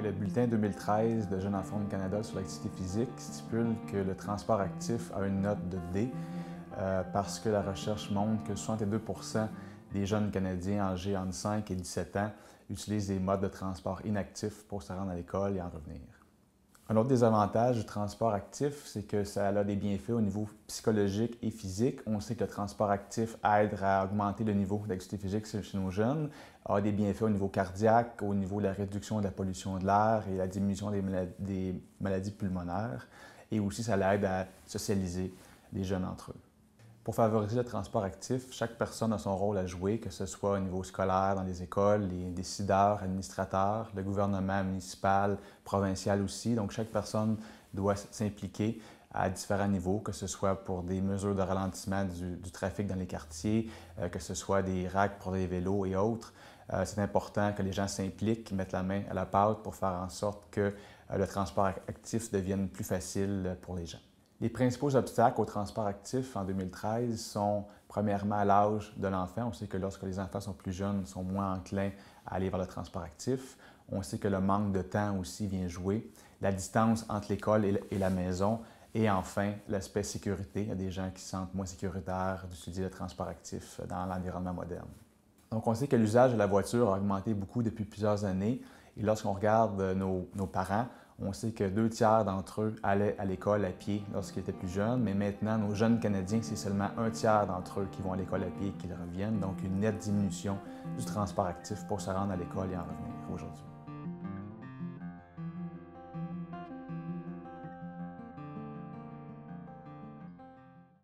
Le bulletin 2013 de Jeunes enfants du Canada sur l'activité physique stipule que le transport actif a une note de D parce que la recherche montre que 62% des jeunes Canadiens âgés entre 5 et 17 ans utilisent des modes de transport inactifs pour se rendre à l'école et en revenir. Un autre désavantage du transport actif, c'est que ça a des bienfaits au niveau psychologique et physique. On sait que le transport actif aide à augmenter le niveau d'activité physique chez nos jeunes, a des bienfaits au niveau cardiaque, au niveau de la réduction de la pollution de l'air et la diminution des maladies pulmonaires. Et aussi, ça l'aide à socialiser les jeunes entre eux. Pour favoriser le transport actif, chaque personne a son rôle à jouer, que ce soit au niveau scolaire, dans les écoles, les décideurs, administrateurs, le gouvernement municipal, provincial aussi. Donc, chaque personne doit s'impliquer à différents niveaux, que ce soit pour des mesures de ralentissement du trafic dans les quartiers, que ce soit des racks pour les vélos et autres. C'est important que les gens s'impliquent, mettent la main à la pâte pour faire en sorte que le transport actif devienne plus facile pour les gens. Les principaux obstacles au transport actif en 2013 sont premièrement l'âge de l'enfant. On sait que lorsque les enfants sont plus jeunes, ils sont moins enclins à aller vers le transport actif. On sait que le manque de temps aussi vient jouer, la distance entre l'école et la maison et enfin l'aspect sécurité. Il y a des gens qui se sentent moins sécuritaires d'utiliser le transport actif dans l'environnement moderne. Donc on sait que l'usage de la voiture a augmenté beaucoup depuis plusieurs années et lorsqu'on regarde nos parents, on sait que 2 tiers d'entre eux allaient à l'école à pied lorsqu'ils étaient plus jeunes, mais maintenant, nos jeunes Canadiens, c'est seulement 1 tiers d'entre eux qui vont à l'école à pied et qui reviennent, donc une nette diminution du transport actif pour se rendre à l'école et en revenir aujourd'hui.